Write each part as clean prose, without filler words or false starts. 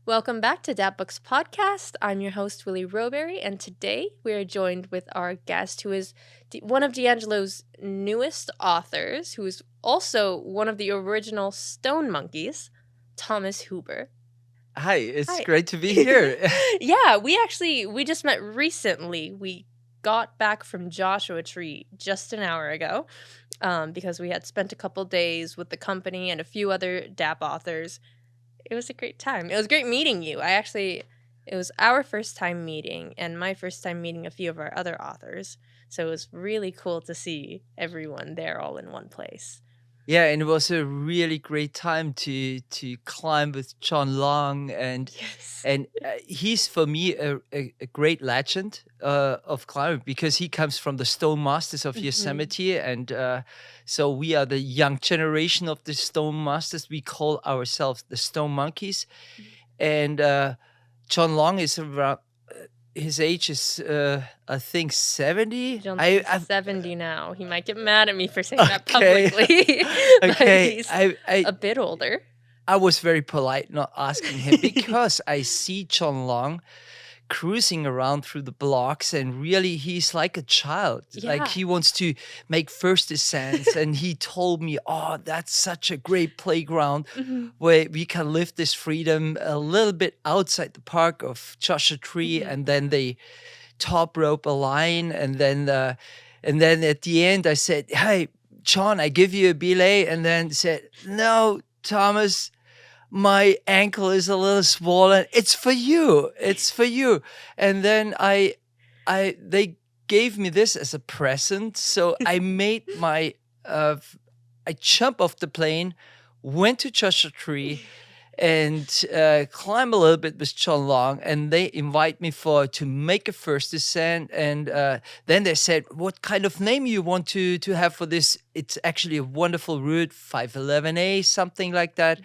Welcome back to DAP Books Podcast. I'm your host, Willie Roberry, and today we are joined with our guest, who is one of D'Angelo's newest authors, who is also one of the original Stone Monkeys, Thomas Huber. Hi, it's Hi. great to be here. Yeah, we just met recently. We got back from Joshua Tree just an hour ago because we had spent a couple days with the company and a few other DAP authors. It was a great time. It was great meeting you. It was our first time meeting and my first time meeting a few of our other authors. So it was really cool to see everyone there all in one place. Yeah, and it was a really great time to climb with John Long, and Yes. he's for me a great legend of climbing because he comes from the Stone Masters of Yosemite, and so we are the young generation of the Stone Masters. We call ourselves the Stone Monkeys, and John Long is around. His age is, I think, 70. John's I 70 now. He might get mad at me for saying that Okay. publicly. But Okay, he's I a bit older. I was very polite not asking him because I see John Long cruising around through the blocks, and really he's like a child. Like Yeah. he wants to make first ascents, and he told me, "Oh, that's such a great playground where we can live this freedom a little bit outside the park of Joshua Tree." And then they top rope a line, and then at the end I said, "Hey, John, I give you a belay," and then said, "No, Thomas, my ankle is a little swollen. It's for you. It's for you." And then they gave me this as a present. So I made my, I jumped off the plane, went to Joshua Tree, and climb a little bit with John Long, and they invite me to make a first ascent, and then they said, "What kind of name you want to have for this? It's actually a wonderful route, 511A, something like that.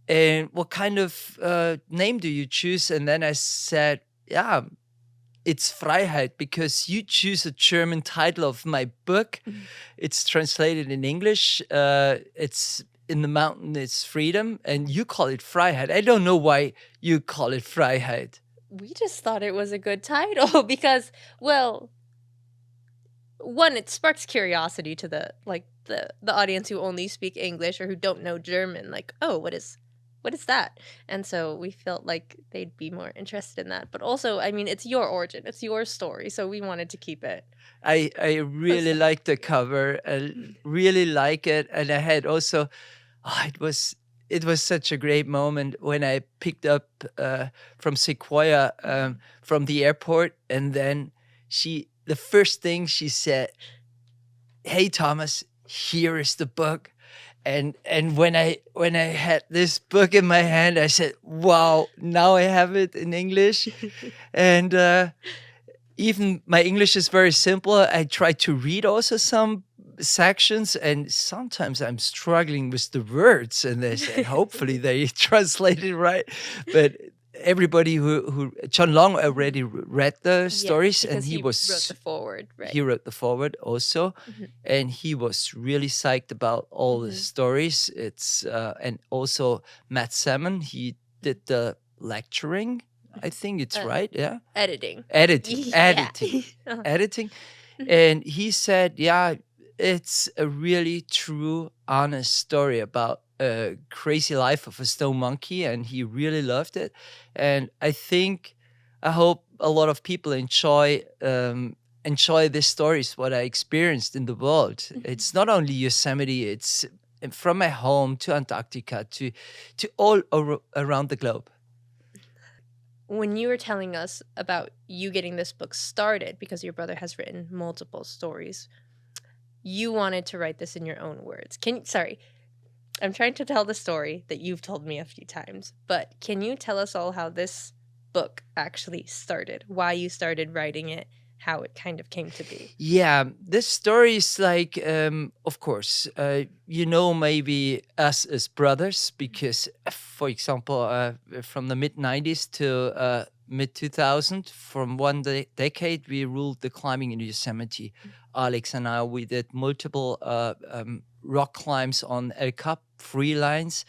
And what kind of name do you choose?" And then I said, "Yeah, it's Freiheit, because you choose a German title of my book. It's translated in English. It's in the mountain, it's freedom, and you call it Freiheit. I don't know why you call it Freiheit." We just thought it was a good title because, well, one, it sparks curiosity to the audience who only speak English or who don't know German. Like, oh, what is that? And so we felt like they'd be more interested in that. But also, I mean, it's your origin, it's your story, so we wanted to keep it. I really like the cover. I really like it, and I had also, it was such a great moment when I picked up from Sequoia from the airport, and then the first thing she said, "Hey Thomas, here is the book." And when I had this book in my hand, I said, "Wow, now I have it in English." And even my English is very simple. I try to read also some sections, and sometimes I'm struggling with the words, and they say, hopefully they translate it right. But everybody who John Long already read the stories, and because he wrote the forward, right? he wrote the forward also, and he was really psyched about all the stories. It's and also Matt Salmon, he did the lecturing. I think it's right, yeah. Editing. Editing. And he said, yeah, it's a really true, honest story about a crazy life of a stone monkey, and he really loved it. And I hope a lot of people enjoy these stories, what I experienced in the world. It's not only Yosemite, it's from my home to Antarctica to all around the globe. When you were telling us about you getting this book started because your brother has written multiple stories, you wanted to write this in your own words. I'm trying to tell the story that you've told me a few times, but can you tell us all how this book actually started, why you started writing it, how it kind of came to be? Yeah, this story is like, of course, maybe us as brothers, because, for example, from the mid-90s to mid-2000, from one decade, we ruled the climbing in Yosemite. Alex and I, we did multiple rock climbs on El Cap, free lines.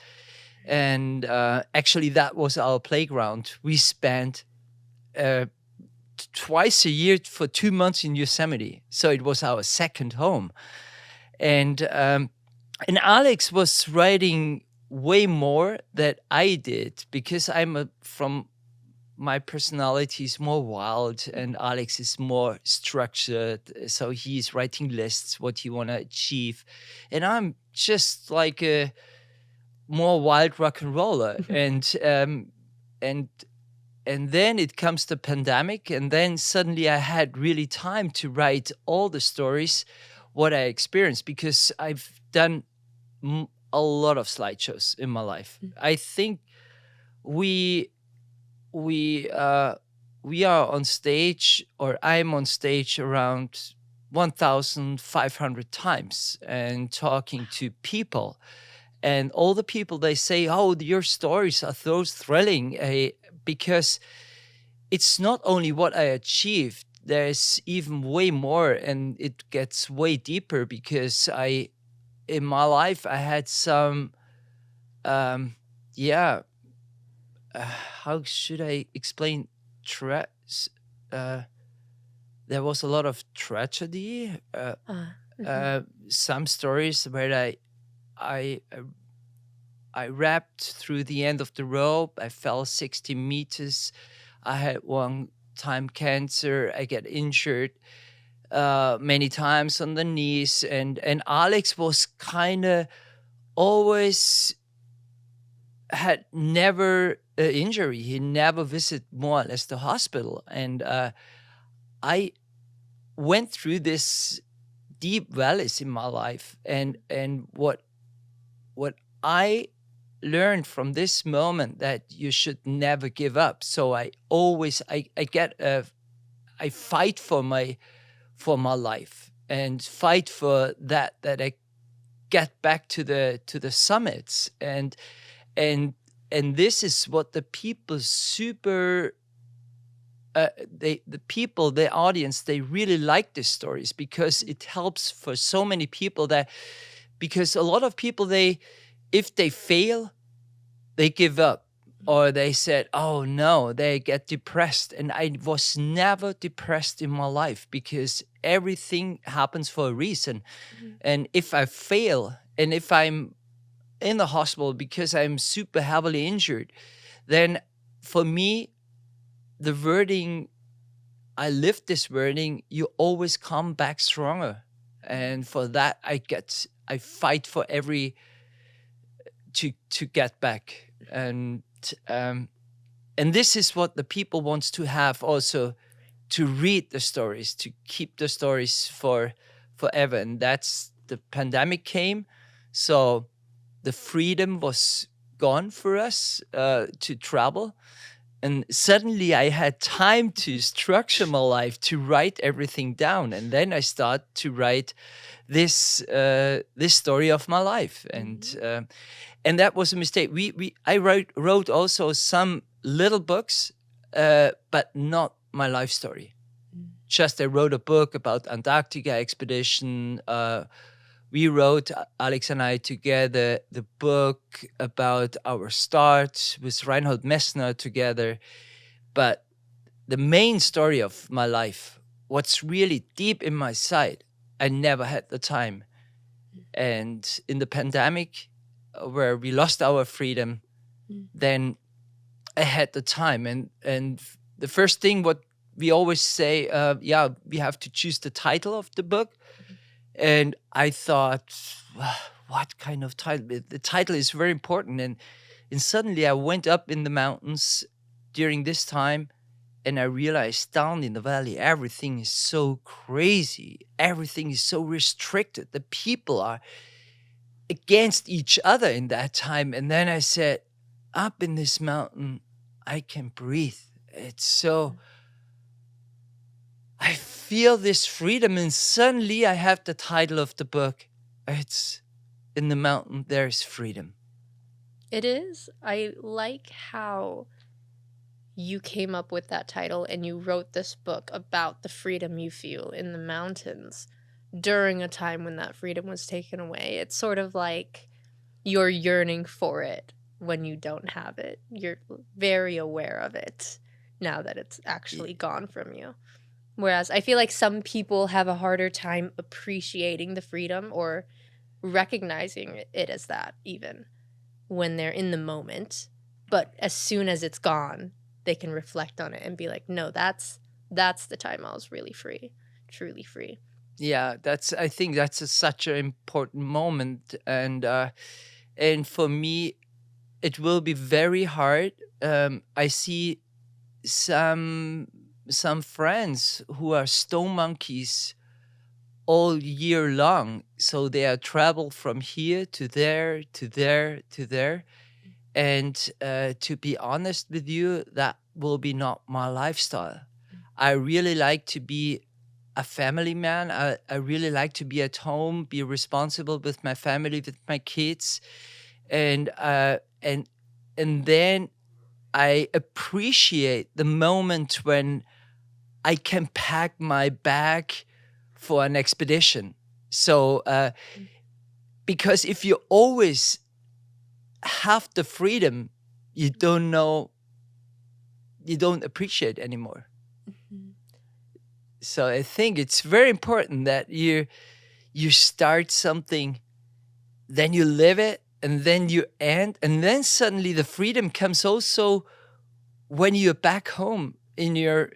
And actually, that was our playground. We spent uh, twice a year for 2 months in Yosemite. So it was our second home. And Alex was writing way more that I did because from my personality is more wild and Alex is more structured. So he's writing lists, what he want to achieve. And I'm just like a more wild rock and roller. And and then it comes the pandemic, and then suddenly I had really time to write all the stories, what I experienced, because I've done a lot of slideshows in my life. I think we we are on stage, or I'm on stage around 1,500 times and talking to people. And all the people, they say, oh, your stories are so thrilling, because it's not only what I achieved, there's even way more, and it gets way deeper because in my life, I had some, yeah, how should I explain? Tra- there was a lot of tragedy. Some stories where I rapped through the end of the rope. I fell 60 meters. I had one time cancer. I get injured many times on the knees. And Alex was kind of always had never an injury. He never visited more or less the hospital. And I went through this deep valleys in my life. And what I learned from this moment, that you should never give up. So I always I fight for my life, and fight for that I get back to the summits. And this is what the people the audience, they really like these stories, because it helps for so many people, because a lot of people, if they fail, they give up, or they said, oh no, they get depressed. And I was never depressed in my life, because everything happens for a reason. And if I fail, and if I'm in the hospital because I'm super heavily injured, then for me, the wording, I lived this wording, you always come back stronger. And for that, I fight for to get back. And this is what the people wants to have also, to read the stories, to keep the stories forever. And that's the pandemic came. So the freedom was gone for us to travel. And suddenly I had time to structure my life, to write everything down. And then I start to write this story of my life. And that was a mistake. I wrote also some little books, but not my life story. Just I wrote a book about Antarctica expedition. We wrote, Alex and I together, the book about our start with Reinhold Messner together. But the main story of my life, what's really deep in my side, I never had the time. And in the pandemic, where we lost our freedom, then I had the time. And the first thing, what we always say, we have to choose the title of the book. And I thought, what kind of title? The title is very important. And suddenly I went up in the mountains during this time, and I realized down in the valley, everything is so crazy. Everything is so restricted. The people are against each other in that time. And then I said, up in this mountain, I can breathe. It's so, I feel this freedom. And suddenly I have the title of the book. It's In the Mountain, There's Freedom. It is. I like how you came up with that title and you wrote this book about the freedom you feel in the mountains during a time when that freedom was taken away. It's sort of like you're yearning for it when you don't have it. You're very aware of it now that it's actually gone from you. Whereas I feel like some people have a harder time appreciating the freedom or recognizing it as that, even when they're in the moment. But as soon as it's gone, they can reflect on it and be like, no, that's the time I was really free, truly free. Yeah, I think that's such an important moment, and for me, it will be very hard. I see some friends who are stone monkeys all year long, so they are travel from here to there to there to there, and to be honest with you, that will be not my lifestyle. I really like to be a family man. I really like to be at home, be responsible with my family, with my kids, and and then I appreciate the moment when I can pack my bag for an expedition. So because if you always have the freedom, you don't appreciate anymore. Mhm. So I think it's very important that you start something, then you live it, and then you end, and then suddenly the freedom comes also when you're back home in your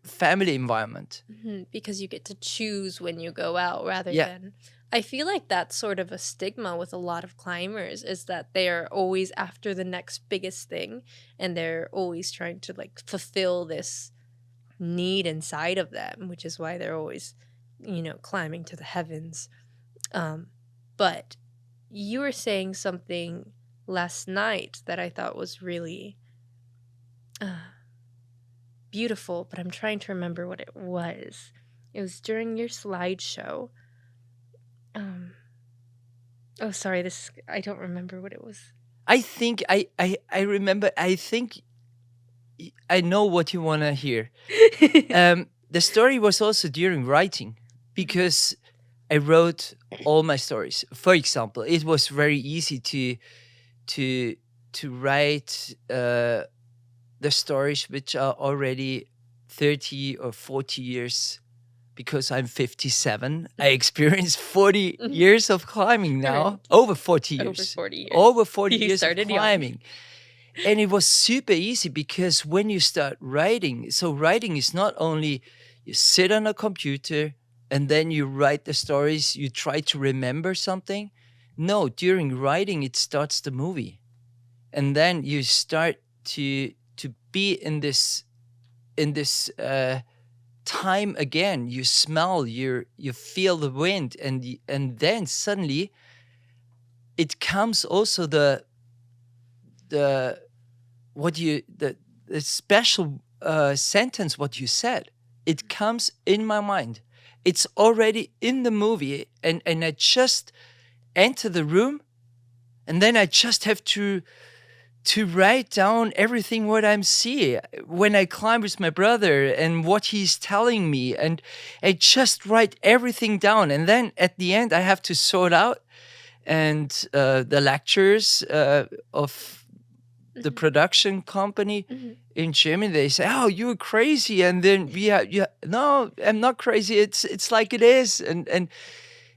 family environment. Because you get to choose when you go out rather Yeah. than. I feel like that's sort of a stigma with a lot of climbers, is that they are always after the next biggest thing, and they're always trying to like fulfill this need inside of them, which is why they're always, climbing to the heavens. But you were saying something last night that I thought was really beautiful, but I'm trying to remember what it was. It was during your slideshow. Oh, sorry, I don't remember what it was. I think I remember. I think I know what you want to hear. The story was also during writing, because I wrote all my stories. For example, it was very easy to write the stories which are already 30 or 40 years, because I'm 57. I experienced 40 years of climbing now. Right. Over 40 years. Over 40 years. Over 40 You years of started young. climbing. And it was super easy, because when you start writing, so writing is not only you sit on a computer and then you write the stories, you try to remember something. No, during writing, it starts the movie. And then you start to be in this time again. You smell, you feel the wind, and then suddenly it comes also the special sentence what you said. It comes in my mind. It's already in the movie, and I just enter the room, and then I just have to write down everything what I'm seeing when I climb with my brother and what he's telling me, and I just write everything down, and then at the end I have to sort out, and the lectures of the production company in Germany, they say, "Oh, you're crazy," and then no, I'm not crazy. It's like it is, and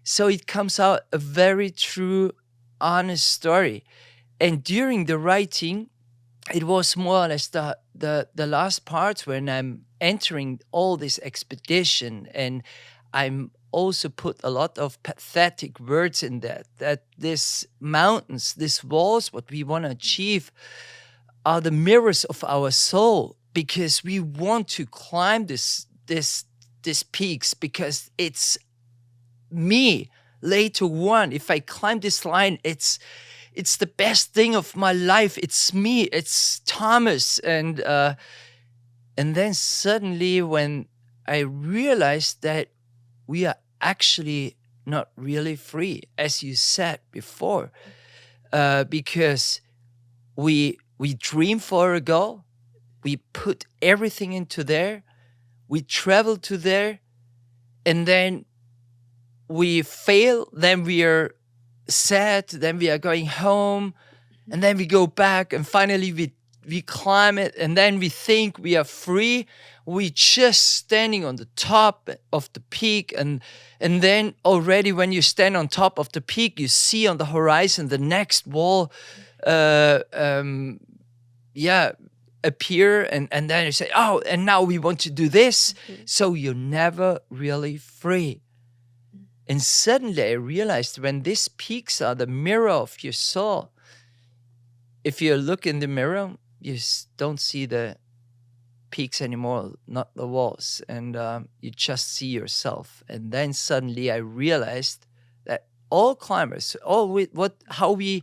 so it comes out a very true, honest story. And during the writing, it was more or less the last part when I'm entering all this expedition, and I'm also put a lot of pathetic words in that these mountains, these walls, what we want to achieve, are the mirrors of our soul, because we want to climb these peaks, because it's me later on. If I climb this line, it's the best thing of my life. It's me. It's Thomas. And then suddenly, when I realized that we are actually not really free, as you said before, because we dream for a goal, we put everything into there, we travel to there, and then we fail. Then we are sad, then we are going home, and then we go back, and finally we climb it, and then we think we are free. We just standing on the top of the peak, and then already when you stand on top of the peak, you see on the horizon the next wall, appear, and then you say, oh, and now we want to do this. So you're never really free. And suddenly I realized when these peaks are the mirror of your soul, if you look in the mirror, you don't see the peaks anymore, not the walls, and you just see yourself. And then suddenly I realized that all climbers, how we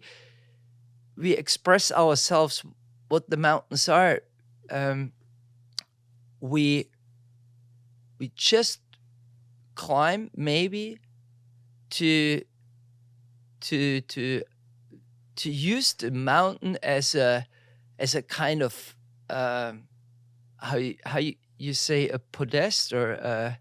express ourselves, what the mountains are, we just climb maybe to use the mountain as a kind of how you say, a podest, or a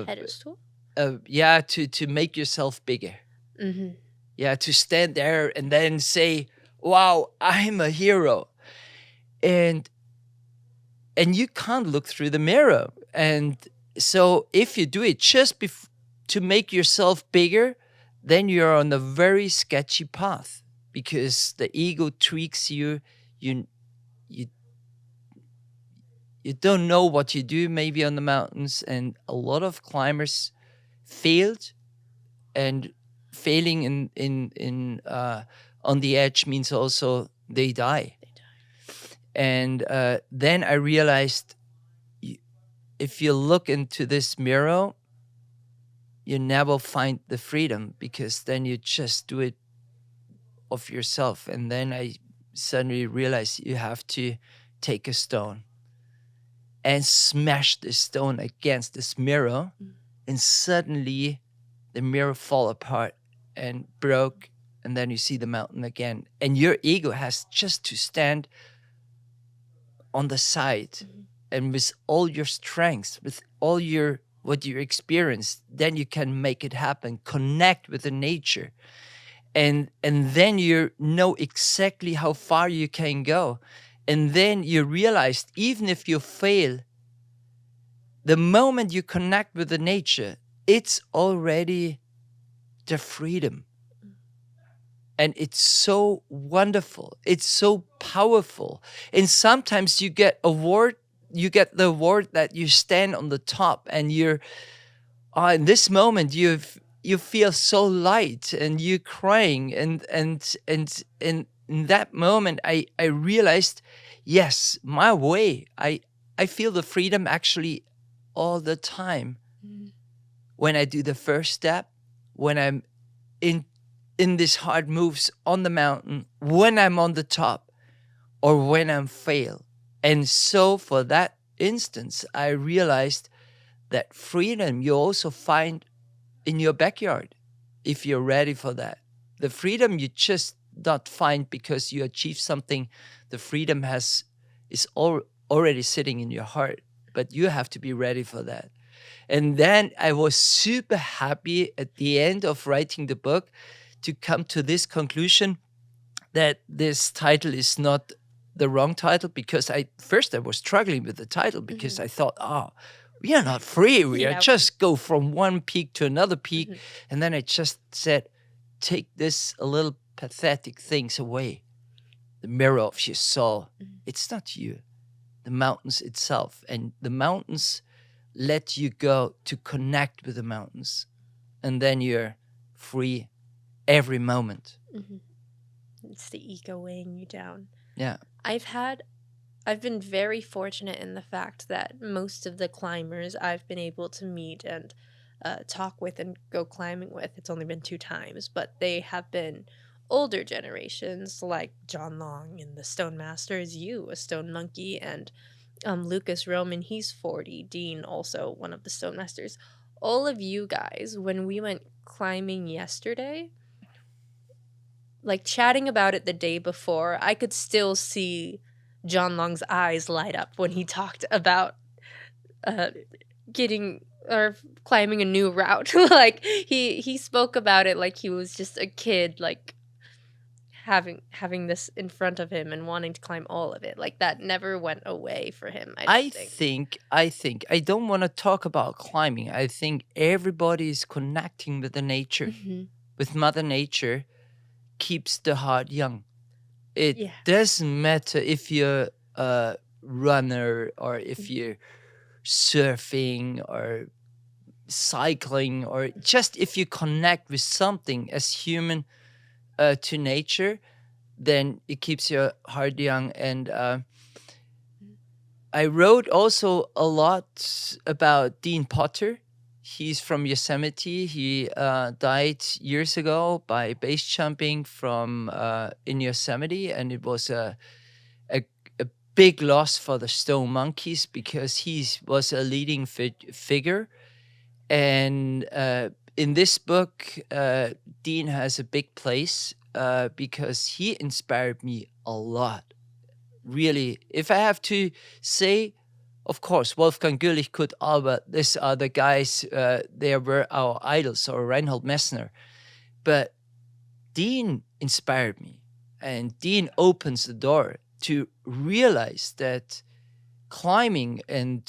Pedestal? to make yourself bigger. To stand there and then say, wow, I'm a hero. And you can't look through the mirror. And so if you do it just to make yourself bigger, then you're on a very sketchy path, because the ego tweaks you. You don't know what you do maybe on the mountains, and a lot of climbers failed, and failing in on the edge means also they die. And then I realized, if you look into this mirror, you never find the freedom, because then you just do it of yourself. And then I suddenly realized you have to take a stone and smash this stone against this mirror, and suddenly the mirror fall apart and broke, and then you see the mountain again. And your ego has just to stand on the side, and with all your strengths, with all what you experienced, then you can make it happen. Connect with the nature, and then you know exactly how far you can go. And then you realize, even if you fail, the moment you connect with the nature, it's already the freedom. And it's so wonderful. It's so powerful. And sometimes you get the award that you stand on the top, and you're in this moment you feel so light, and you're crying, and in that moment I realized, yes, my way, I feel the freedom actually all the time. When I do the first step, when I'm in these hard moves on the mountain, when I'm on the top, or when I'm fail. And so for that instance, I realized that freedom you also find in your backyard, if you're ready for that. The freedom you just not find because you achieve something. The freedom is already sitting in your heart, but you have to be ready for that. And then I was super happy at the end of writing the book to come to this conclusion, that this title is not the wrong title, because I was struggling with the title, because I thought, we are not free. We are just go from one peak to another peak. And then I just said, take this a little pathetic things away. The mirror of your soul. It's not you. The mountains itself. And the mountains let you go to connect with the mountains. And then you're free every moment. It's the ego weighing you down. Yeah. I've been very fortunate in the fact that most of the climbers I've been able to meet and talk with and go climbing with, it's only been 2 times, but they have been older generations, like John Long and the Stone Masters, you, a Stone Monkey, and Lucas Roman, he's 40, Dean, also one of the Stone Masters. All of you guys, when we went climbing yesterday, like chatting about it the day before, I could still see John Long's eyes light up when he talked about getting or climbing a new route. Like he spoke about it like he was just a kid, like having this in front of him and wanting to climb all of it. Like that never went away for him, I don't think. I don't want to talk about climbing. I think everybody is connecting with the nature, Hmm. with Mother Nature, keeps the heart young. It Yeah. doesn't matter if you're a runner or if you're surfing or cycling, or just if you connect with something as human to nature, then it keeps your heart young. And I wrote also a lot about Dean Potter. He's from Yosemite. He died years ago by base jumping from in Yosemite, and it was a, a big loss for the Stone Monkeys because he was a leading figure. And in this book, Dean has a big place because he inspired me a lot. Really, if I have to say, of course, Wolfgang Güllich, Kurt Albert, these are the guys, they were our idols, or Reinhold Messner. But Dean inspired me, and Dean opens the door to realize that climbing and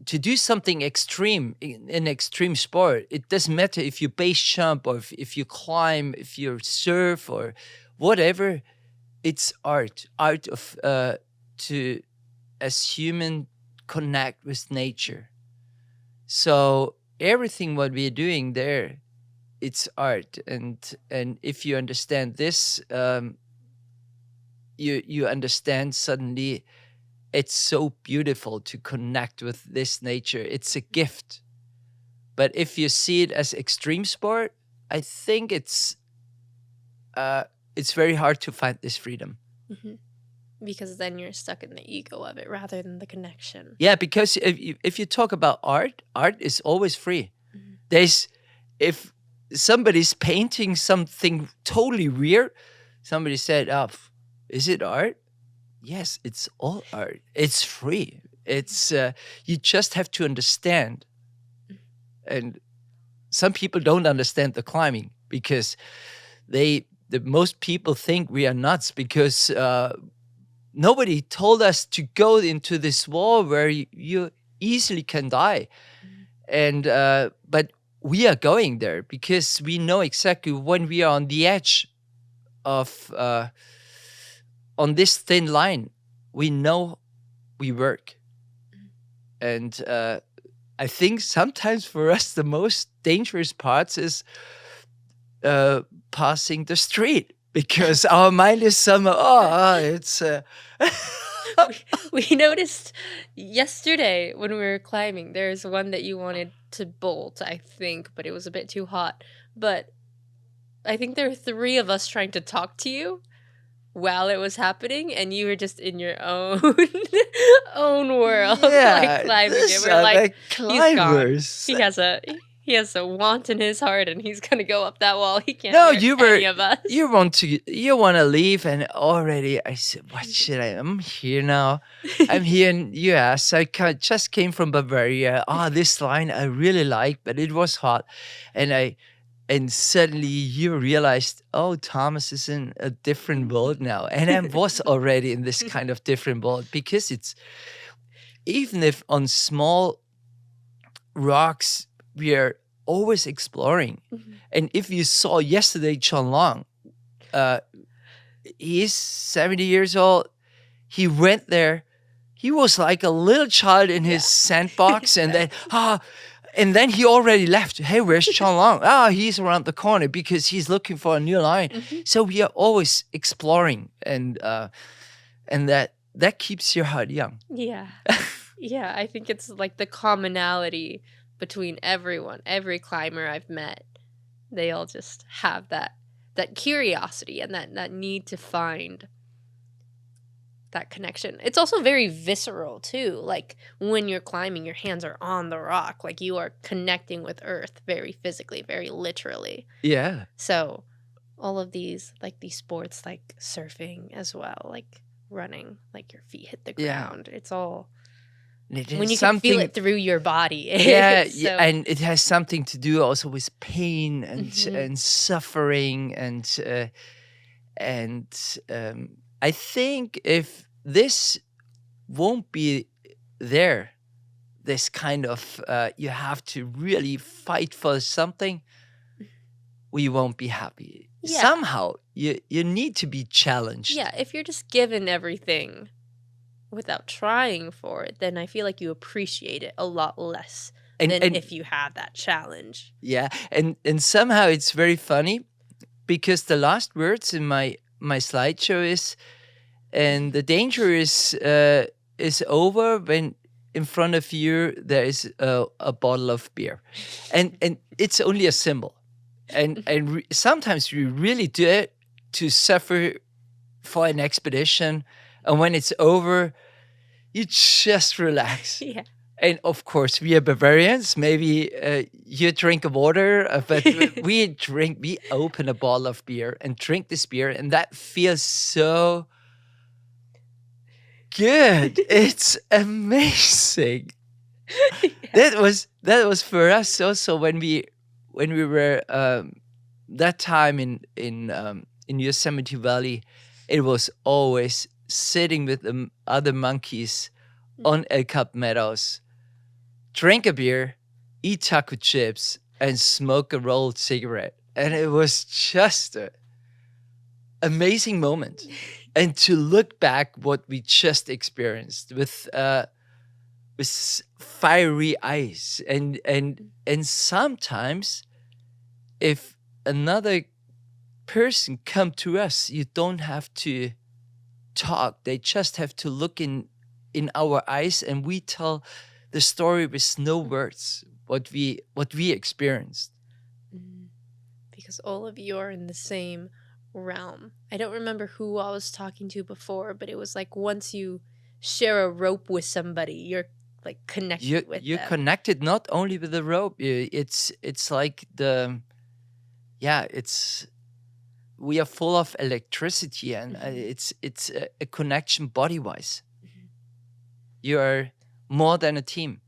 to do something extreme in extreme sport, it doesn't matter if you base jump or if you climb, if you surf or whatever. It's art of to as human connect with nature. So everything what we're doing there, it's art. And if you understand this, you understand suddenly it's so beautiful to connect with this nature. It's a gift. But if you see it as extreme sport, I think it's very hard to find this freedom. Hmm. Because then you're stuck in the ego of it rather than the connection. Yeah, because if you talk about art is always free. Mhm. There's if somebody's painting something totally weird, somebody said, "Oh, is it art?" Yes, it's all art. It's free. It's you just have to understand. And some people don't understand the climbing because the most people think we are nuts because nobody told us to go into this wall where you easily can die. And but we are going there because we know exactly when we are on the edge of on this thin line, we know we work. And I think sometimes for us the most dangerous parts is passing the street because our mind is somehow it's We noticed yesterday when we were climbing, there's one that you wanted to bolt, I think, but it was a bit too hot. But I think there were three of us trying to talk to you while it was happening, and you were just in your own own world, like yeah, climbing it. these We're are like, the he's gone. climbers. He has a want in his heart, and he's gonna go up that wall. He can't No, hear any of us. you want to leave, and already I said, what should I'm here now. I'm here in US. Just came from Bavaria. This line I really like, but it was hot. And suddenly you realized, oh, Thomas is in a different world now. And I was already in this kind of different world because it's, even if on small rocks, we are always exploring. Mhm. And if you saw yesterday, John Long, he's 70 years old. He went there. He was like a little child in his sandbox. And then he already left. Hey, where's John Long? He's around the corner because he's looking for a new line. Mhm. So we are always exploring, and that keeps your heart young. Yeah. Yeah, I think it's like the commonality between everyone, every climber I've met. They all just have that curiosity and that need to find that connection. It's also very visceral too. Like when you're climbing, your hands are on the rock, like you are connecting with earth very physically, very literally. Yeah. So all of these, like these sports like surfing as well, like running, like your feet hit the Yeah. ground. It's all And it When has you can feel something, it through your body. yeah, It's yeah, so. and it has something to do also with pain Mhm. and suffering and I think if this won't be there, this kind of you have to really fight for something, we won't be happy. Yeah. Somehow you need to be challenged. Yeah. If you're just given everything without trying for it, then I feel like you appreciate it a lot less than And if you had that challenge. yeah, and somehow it's very funny because the last words in my slideshow is, and the danger is over when in front of you there is a bottle of beer, and it's only a symbol, and sometimes we really do it to suffer for an expedition, and when it's over, you just relax. Yeah. And of course, we are Bavarians. Maybe you drink water, but we open a bottle of beer and drink this beer, and that feels so good. It's amazing. Yeah. That was for us also when we were that time in Yosemite Valley. It was always sitting with the other monkeys on El Cap Meadows, drink a beer, eat taco chips, and smoke a rolled cigarette. And it was just an amazing moment. And to look back what we just experienced with fiery eyes. And sometimes if another person come to us, you don't have to talk. They just have to look in our eyes, and we tell the story with no words what we experienced. Mm. Because all of you are in the same realm. I don't remember who I was talking to before, but it was like once you share a rope with somebody, you're like connected with You're them. connected not only with the rope. It's like it's we are full of electricity, and it's a connection body wise. Mhm. You are more than a team.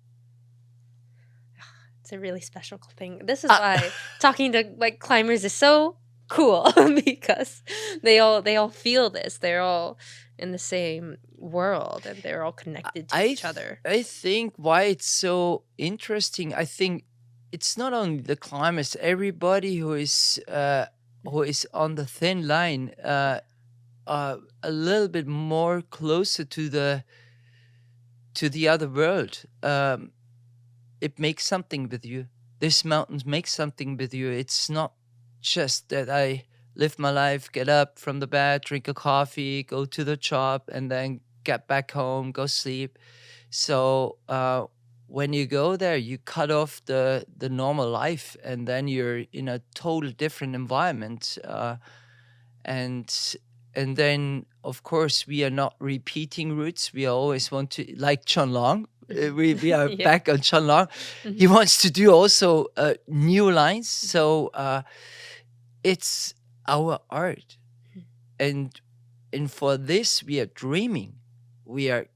It's a really special thing. This is Ah, why talking to like climbers is so cool because they all feel this. They're all in the same world and they're all connected to each other. I think why it's so interesting. I think it's not only the climbers, everybody who is on the thin line, a little bit more closer to the other world. It makes something with you. This mountains make something with you. It's not just that I live my life, get up from the bed, drink a coffee, go to the job, and then get back home, go sleep. So when you go there, you cut off the normal life, and then you're in a total different environment. And and then of course we are not repeating routes. We always want to, like John Long. We are Yeah. back on John Long. He Mhm. wants to do also new lines. So it's our art, and for this we are dreaming. We are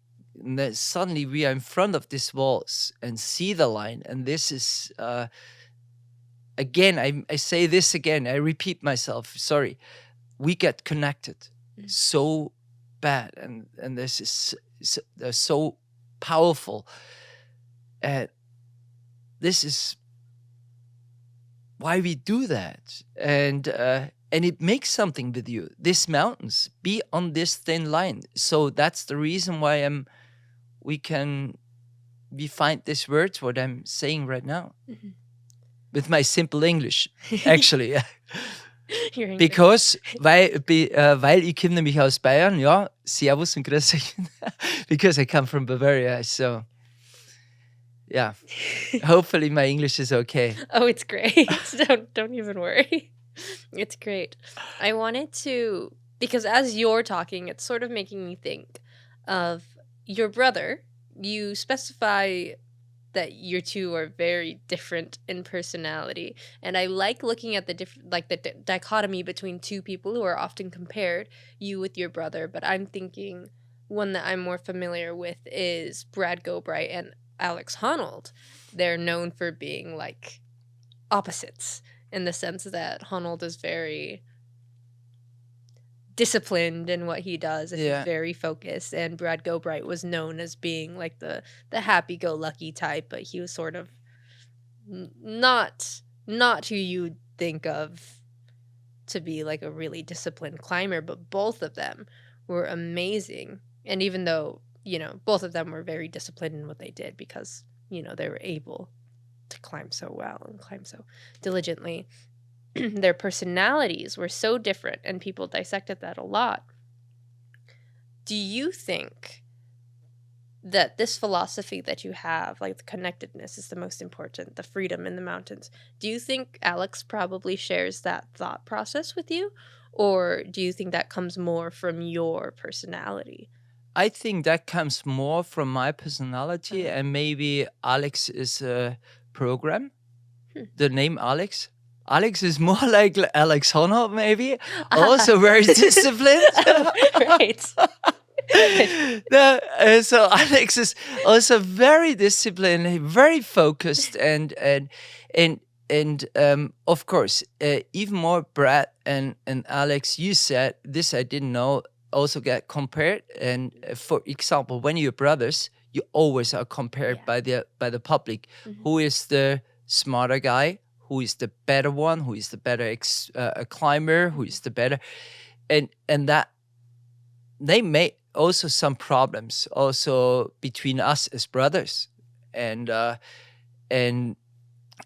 and then suddenly we are in front of these walls and see the line, and this is again. I say this again. I repeat myself. Sorry. We get connected so bad, and this is so powerful, and this is why we do that, and it makes something with you. These mountains be on this thin line, so that's the reason why we find these words what I'm saying right now Mhm. with my simple English, actually. Your English. Because, weil ich komme nämlich aus Bayern, ja, servus und grüß euch. Because I come from Bavaria, so yeah. Hopefully my English is okay. Oh, it's great. Don't even worry. It's great. I wanted to because as you're talking, it's sort of making me think of your brother. You specify that you two are very different in personality, and I like looking at the different like the dichotomy between two people who are often compared, you with your brother, but I'm thinking one that I'm more familiar with is Brad Gobright and Alex Honnold. They're known for being like opposites in the sense that Honnold is very disciplined in what he does and he's Yeah. very focused, and Brad Gobright was known as being like the happy-go-lucky type, but he was sort of not who you'd think of to be like a really disciplined climber. But both of them were amazing, and even though, you know, both of them were very disciplined in what they did because, you know, they were able to climb so well and climb so diligently, their personalities were so different, and people dissected that a lot. Do you think that this philosophy that you have, like the connectedness is the most important, the freedom in the mountains, do you think Alex probably shares that thought process with you? Or do you think that comes more from your personality? I think that comes more from my personality, Uh-huh. and maybe Alex is a program. Hmm. The name Alex. Alex is more like Alex Honnold, maybe. Also very disciplined. Right. No, so Alex is also very disciplined, very focused, and of course, even more Brad and Alex. You said this, I didn't know. Also get compared, and for example, when you're brothers, you always are compared Yeah. by the public. Mhm. Who is the smarter guy? Who is the better one? Who is the better climber? Who is the better? And that they made also some problems also between us as brothers, and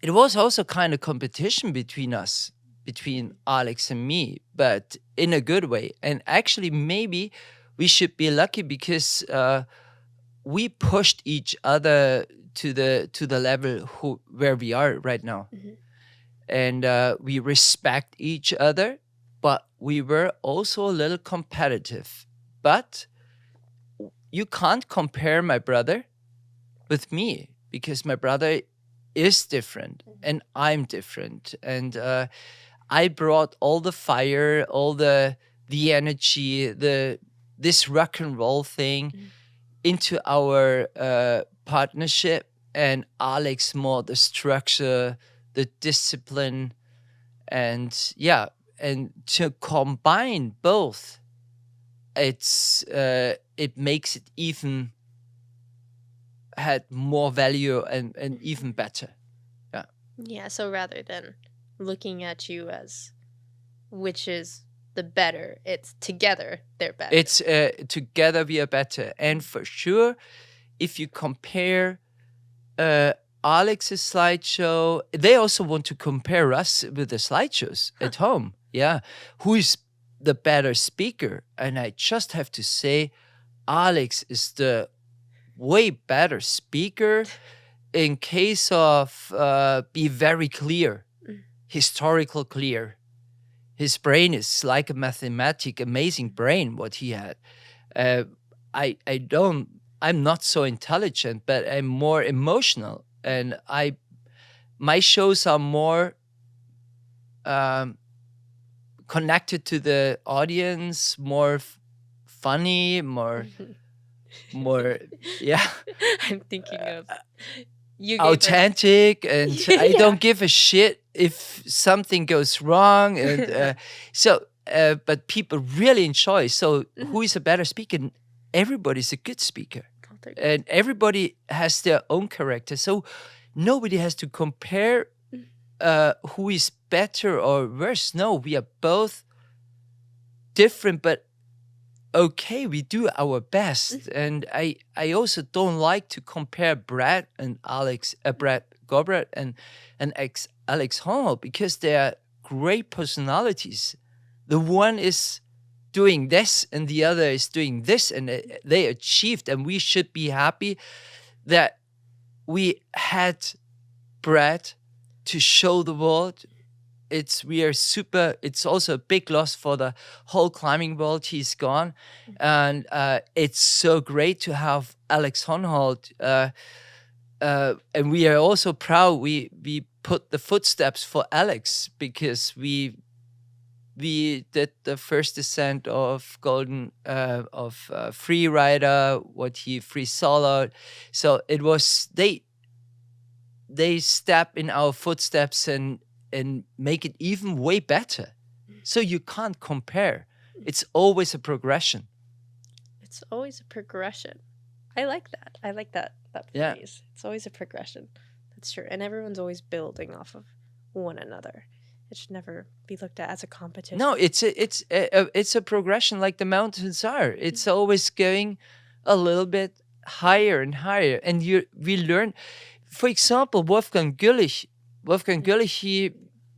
it was also kind of competition between us, between Alex and me, but in a good way. And actually, maybe we should be lucky because we pushed each other to the level where we are right now, Mhm. and we respect each other, but we were also a little competitive. But you can't compare my brother with me because my brother is different and I'm different, and I brought all the fire, all the energy, this rock and roll thing into our partnership, and Alex more the structure, the discipline, and yeah, and to combine both, it makes it even had more value and even better. Yeah. Yeah, so rather than looking at you as which is the better, it's together they're better. It's together we are better. And for sure, if you compare Alex's slideshow, they also want to compare us with the slideshows at home. Yeah. Who is the better speaker? And I just have to say, Alex is the way better speaker in case of be very clear, historical clear. His brain is like a mathematic, amazing brain, what he had. I'm not so intelligent, but I'm more emotional. And my shows are more connected to the audience, more funny, more, yeah. I'm thinking of you authentic, and I Yeah. don't give a shit if something goes wrong, and but people really enjoy. So who is a better speaker? Everybody's a good speaker, and everybody has their own character. So nobody has to compare who is better or worse. No, we are both different, but okay, we do our best. And I also don't like to compare Brad and Alex, Brad Gobret and Alex Honnold, because they are great personalities. The one is doing this and the other is doing this, and they achieved, and we should be happy that we had Brad to show the world. It's also a big loss for the whole climbing world. He's gone. And it's so great to have Alex Honnold. And we are also proud we put the footsteps for Alex, because we we did the first descent of Free Rider, what he free soloed. So it was they step in our footsteps and make it even way better. So you can't compare. It's always a progression. It's always a progression. I like that. I like that Yeah. phrase. It's always a progression. That's true. And everyone's always building off of one another. It should never be looked at as a competition. No, it's a progression like the mountains are. It's always going a little bit higher and higher, and we learn. For example, Wolfgang Güllich,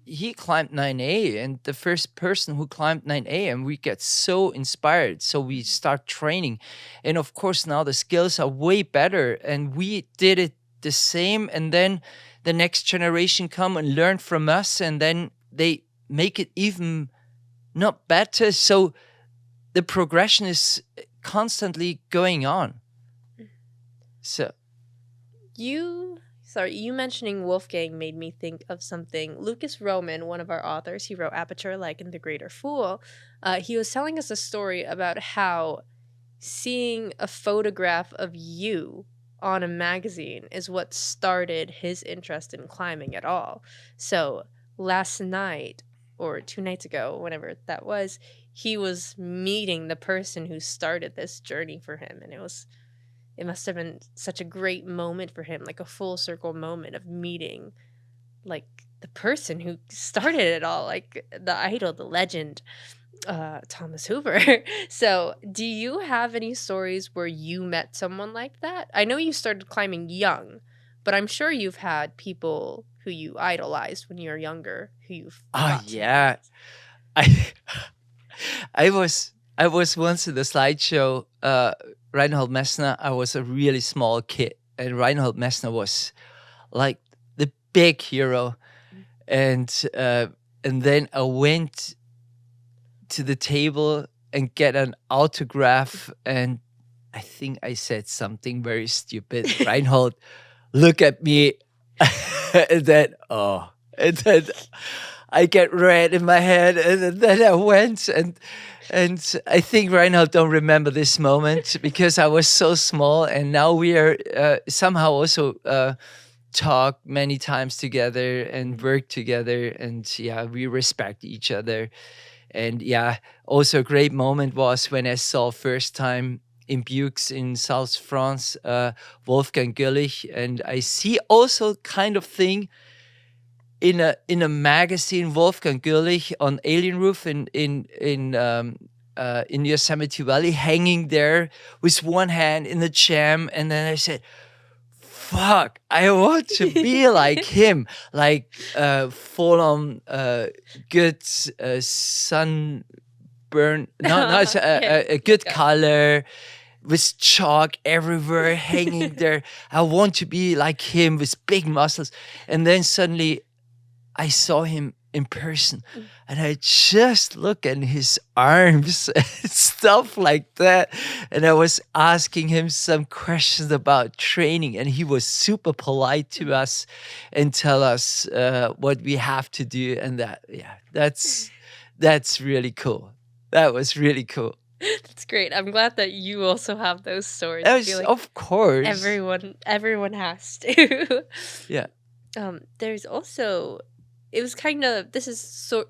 he climbed 9A, and the first person who climbed 9A, and we get so inspired. So we start training, and of course now the skills are way better, and we did it the same, and then the next generation come and learn from us, and then they make it even not better. So the progression is constantly going on. So you mentioning Wolfgang made me think of something. Lucas Roman, one of our authors, he wrote Aperture Like and The Greater Fool. He was telling us a story about how seeing a photograph of you on a magazine is what started his interest in climbing at all. So last night, or 2 nights ago, whenever that was, he was meeting the person who started this journey for him, and it must have been such a great moment for him, like a full circle moment of meeting like the person who started it all, like the idol, the legend, Thomas Hoover. So do you have any stories where you met someone like that? I know you started climbing young, but I'm sure you've had people who you idolized when you were younger who you've got to yeah, meet. I was once in the slideshow. Reinhold Messner. I was a really small kid, and Reinhold Messner was like the big hero, and then I went to the table and get an autograph, and I think I said something very stupid. Reinhold, look at me, and then I get red in my head, and then I went, and I think Reinhold don't remember this moment because I was so small, and now we are somehow also talk many times together and work together, and yeah, we respect each other. And yeah, also a great moment was when I saw first time in Bukes in South France, Wolfgang Güllich, and I see also kind of thing in a magazine, Wolfgang Güllich on Alien Roof in Yosemite Valley, hanging there with one hand in the jam, and then I said, fuck, I want to be like him, like full on good sunburn, no, it's a good color with chalk everywhere hanging there. I want to be like him with big muscles. And then suddenly I saw him in person, and I just look at his arms and stuff like that, and I was asking him some questions about training, and he was super polite to us and tell us what we have to do, and that's really cool. That was really cool. That's great. I'm glad that you also have those stories. I feel like Of course, everyone has to. Yeah. There's also, it was kind of, this is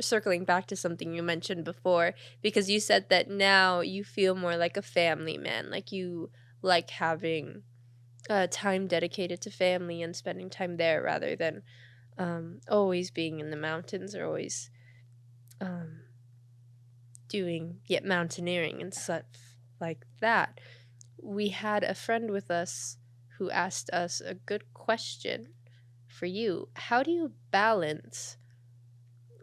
circling back to something you mentioned before, because you said that now you feel more like a family man, like you like having time dedicated to family and spending time there rather than always being in the mountains or always doing mountaineering and stuff like that. We had a friend with us who asked us a good question for you. How do you balance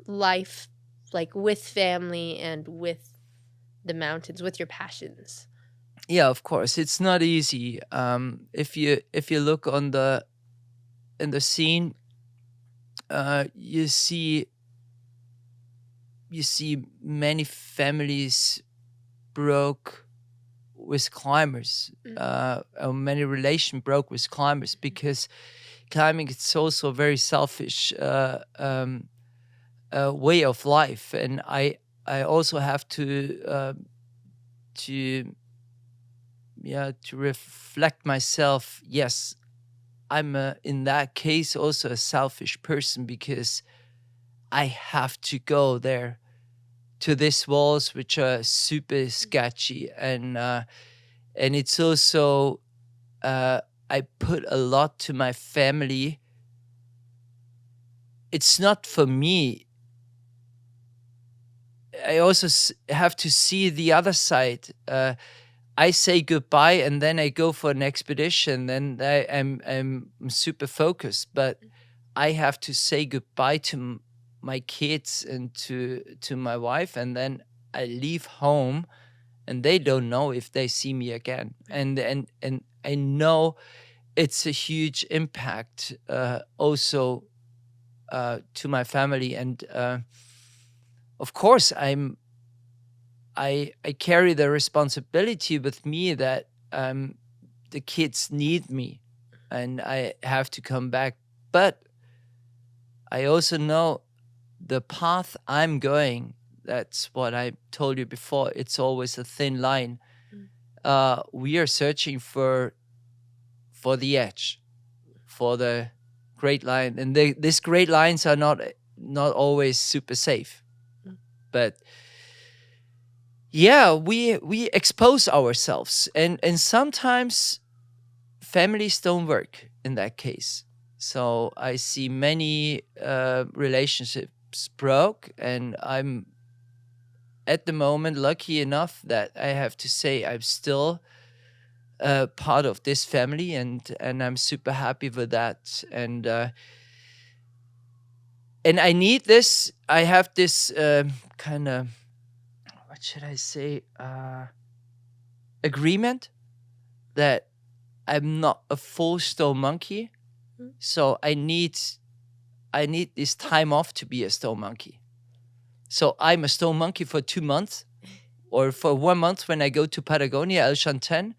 life like with family and with the mountains, with your passions? Yeah, of course, it's not easy. If you look in the scene, you see many families broke with climbers, many relation broke with climbers, because climbing is also a very selfish way of life. And I also have to to reflect myself. Yes, I'm in that case also a selfish person because I have to go there to these walls which are super sketchy, and it's also I put a lot to my family. It's not for me. I also have to see the other side. I say goodbye and then I go for an expedition and I'm super focused, but I have to say goodbye to my kids and to my wife, and then I leave home and they don't know if they see me again. And I know it's a huge impact also to my family, and of course I carry the responsibility with me that the kids need me and I have to come back. But I also know the path I'm going, that's what I told you before, it's always a thin line. We are searching for the edge, for the great line. And these great lines are not always super safe. But yeah, we expose ourselves, and sometimes families don't work in that case. So I see many relationships broke, and I'm at the moment lucky enough that I have to say I'm still part of this family, and I'm super happy with that. And I need this. I have this kind of, what should I say, agreement that I'm not a full stone monkey. So I need this time off to be a stone monkey. So I'm a stone monkey for 2 months or for 1 month when I go to Patagonia, El Chanten,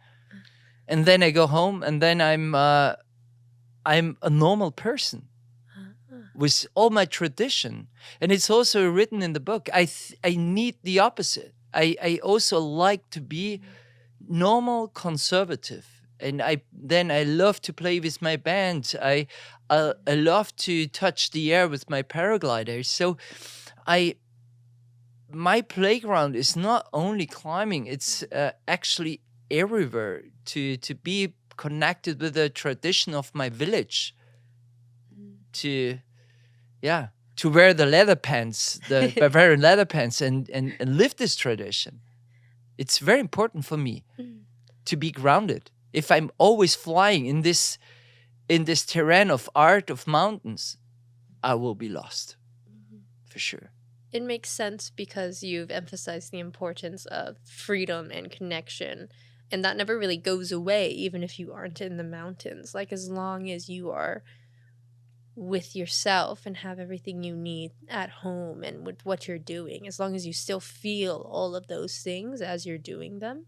and then I go home, and then I'm a normal person with all my tradition. And it's also written in the book. I need the opposite. I also like to be normal, conservative, and I love to play with my band. I love to touch the air with my paraglider. So my playground is not only climbing; it's actually everywhere to be connected with the tradition of my village. To wear the leather pants, the Bavarian leather pants, and live this tradition. It's very important for me to be grounded. If I'm always flying in this terrain of art of mountains, I will be lost, for sure. It makes sense because you've emphasized the importance of freedom and connection, and that never really goes away, even if you aren't in the mountains. Like, as long as you are with yourself and have everything you need at home and with what you're doing, as long as you still feel all of those things as you're doing them,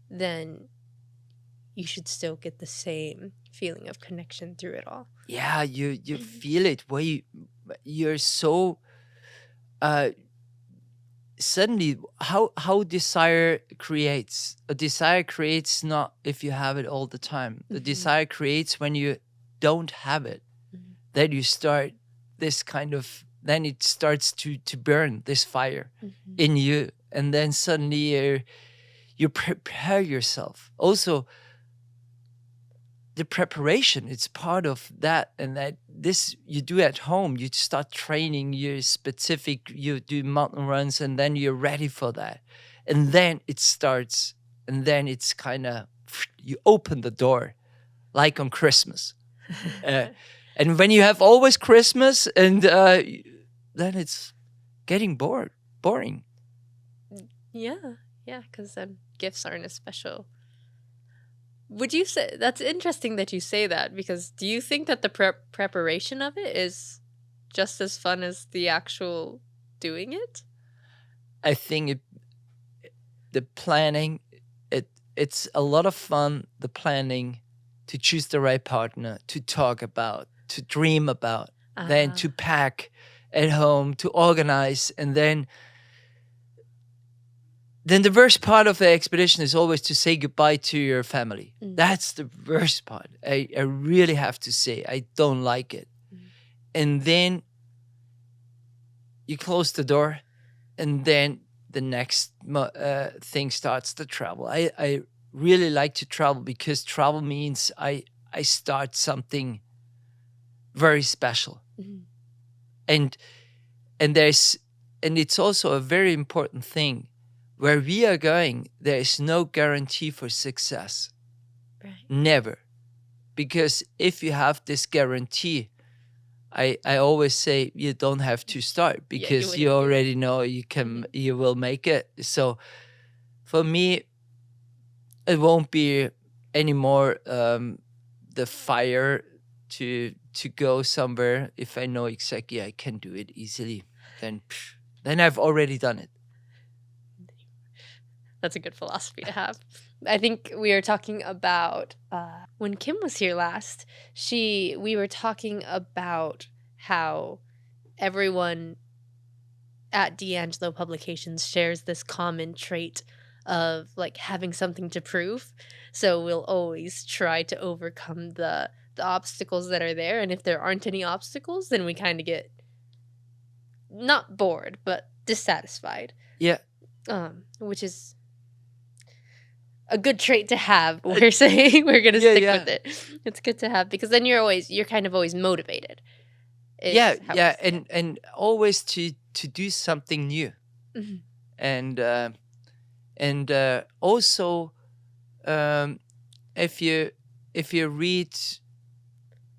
then you should still get the same feeling of connection through it all. Yeah, you feel it where you're so suddenly how desire creates. A desire creates not if you have it all the time. The desire creates when you don't have it. Then you start this kind of, then it starts to burn this fire in you, and then suddenly you prepare yourself. Also, the preparation, it's part of that, and that this you do at home. You start training, you're specific, you do mountain runs, and then you're ready for that. And then it starts, and then it's kind of, you open the door like on Christmas. And when you have always Christmas, and then it's getting boring. Yeah, because gifts aren't as special. Would you say, that's interesting that you say that, because do you think that the preparation of it is just as fun as the actual doing it? I think the planning, it's a lot of fun, the planning, to choose the right partner, to talk about, to dream about, then to pack at home, to organize, and then then the worst part of the expedition is always to say goodbye to your family. That's the worst part. I really have to say, I don't like it. And then you close the door, and then the next thing starts to travel. I really like to travel because travel means I start something very special. And it's also a very important thing. Where we are going, there is no guarantee for success. Right. Never. Because if you have this guarantee, I always say you don't have to start, because you already know you will make it. So for me, it won't be anymore the fire to go somewhere. If I know exactly I can do it easily, then I've already done it. That's a good philosophy to have. I think we were talking about when Kim was here last. We were talking about how everyone at D'Angelo Publications shares this common trait of like having something to prove. So we'll always try to overcome the obstacles that are there, and if there aren't any obstacles, then we kind of get not bored but dissatisfied. Yeah. Which is a good trait to have. We're saying we're gonna stick with it. It's good to have, because then you're kind of always motivated. And always to do something new. And also if you read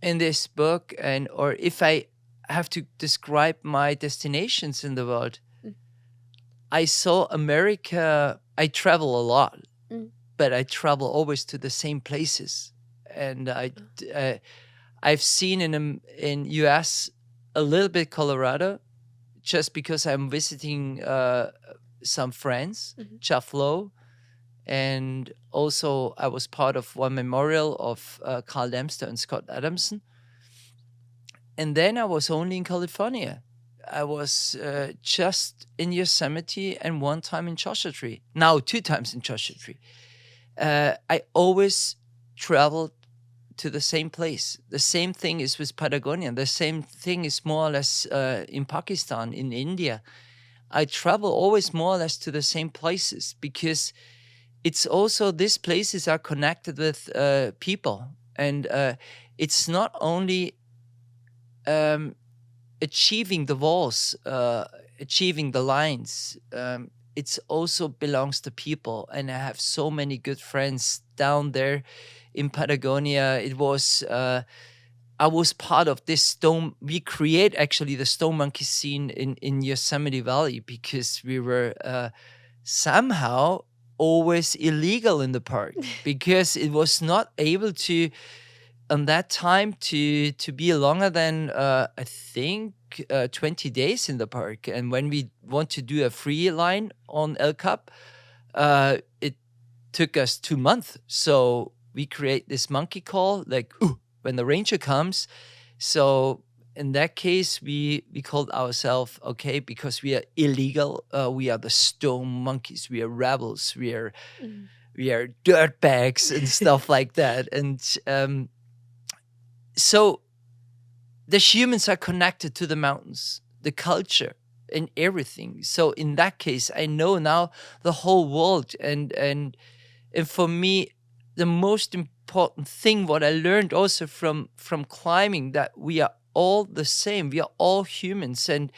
in this book, or if I have to describe my destinations in the world, I saw America. I travel a lot, but I travel always to the same places. And I've seen in US a little bit Colorado, just because I'm visiting some friends, Chaflo, and also I was part of one memorial of Carl Dempster and Scott Adamson. And then I was only in California. I was just in Yosemite and one time in Joshua Tree. Now 2 times in Joshua Tree. I always traveled to the same place. The same thing is with Patagonia. The same thing is more or less in Pakistan, in India. I travel always more or less to the same places, because it's also, these places are connected with people. And it's not only achieving the walls, achieving the lines. It also belongs to people. And I have so many good friends down there in Patagonia. It was, I was part of this stone. We create actually the stone monkey scene in Yosemite Valley, because we were somehow always illegal in the park, because it was not able to, on that time, to be longer than I think 20 days in the park. And when we want to do a free line on El Cap, it took us 2 months. So we create this monkey call, like when the ranger comes. So in that case, we called ourselves, okay, because we are illegal, we are the stone monkeys, we are rebels, we are dirtbags and stuff like that. And so the humans are connected to the mountains, the culture, and everything. So in that case, I know now the whole world. And for me, the most important thing, what I learned also from climbing, that we are all the same. We are all humans. And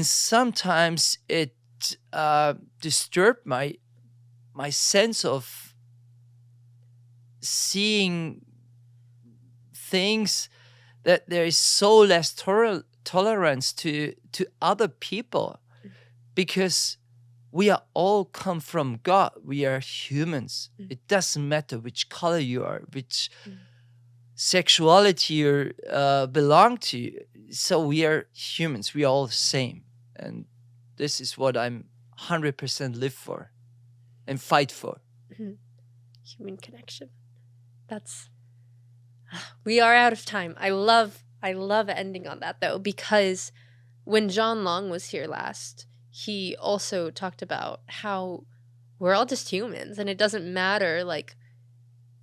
sometimes it disturbed my sense of seeing things, that there is so less tolerance to other people, because we are all come from God. We are humans. It doesn't matter which color you are, which sexuality you belong to. So we are humans. We are all the same. And this is what I'm 100% live for and fight for. Human connection. We are out of time. I love ending on that, though, because when John Long was here last, he also talked about how we're all just humans, and it doesn't matter like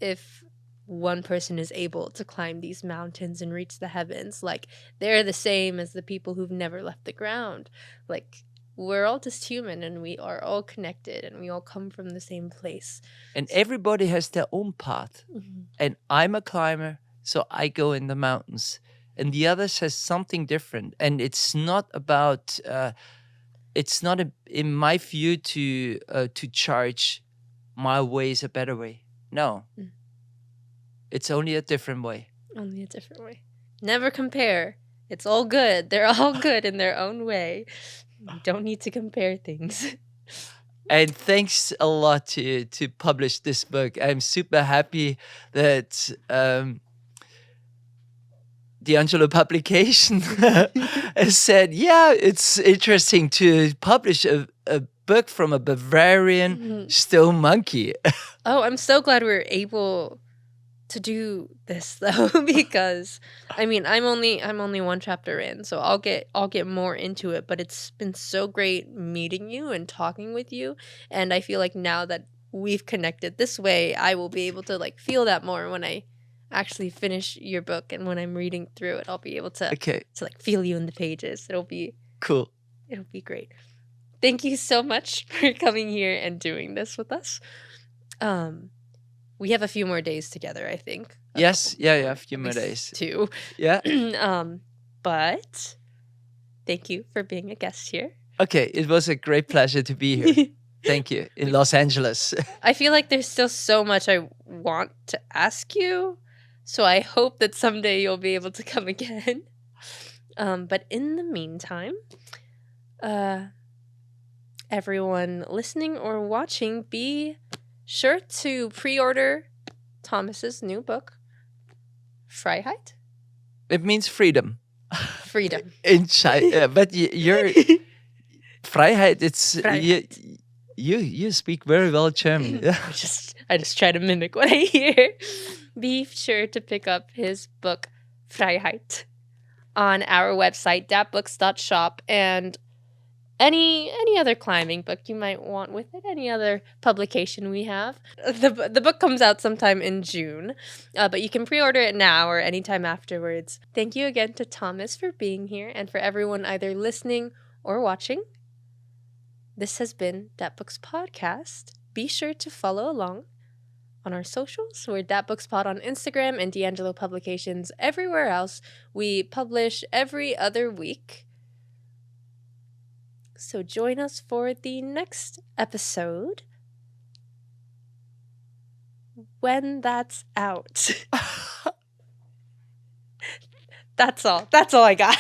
if one person is able to climb these mountains and reach the heavens. Like, they're the same as the people who've never left the ground. Like, we're all just human, and we are all connected, and we all come from the same place. And everybody has their own path. And I'm a climber, so I go in the mountains. And the others has something different. And it's not about, in my view, to charge my way is a better way. No. It's only a different way. Only a different way. Never compare. It's all good. They're all good in their own way. You don't need to compare things. And thanks a lot to publish this book. I'm super happy that D'Angelo Publication has said, yeah, it's interesting to publish a book from a Bavarian stone monkey. Oh, I'm so glad we're able to do this though, because I mean, I'm only one chapter in, so I'll get more into it, but it's been so great meeting you and talking with you, and I feel like now that we've connected this way, I will be able to like feel that more when I actually finish your book, and when I'm reading through it, I'll be able to like feel you in the pages. It'll be cool. It'll be great. Thank you so much for coming here and doing this with us. We have a few more days together, I think. Yes, a few more days. 2. Yeah. But thank you for being a guest here. Okay, it was a great pleasure to be here. Thank you. In Los Angeles. I feel like there's still so much I want to ask you, so I hope that someday you'll be able to come again. But in the meantime, everyone listening or watching, be sure to pre-order Thomas's new book, Freiheit. It means freedom. Freedom. In China, but you're Freiheit. It's Freiheit. You speak very well German. I just try to mimic what I hear. Be sure to pick up his book, Freiheit, on our website, dapbooks.shop, and any other climbing book you might want with it, any other publication we have. The book comes out sometime in June, but you can pre-order it now or anytime afterwards. Thank you again to Thomas for being here, and for everyone either listening or watching. This has been DAP Books Podcast. Be sure to follow along on our socials. We're DAP Books Pod on Instagram and D'Angelo Publications everywhere else. We publish every other week. So join us for the next episode when that's out. That's all. That's all I got.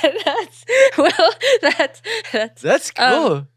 That's cool.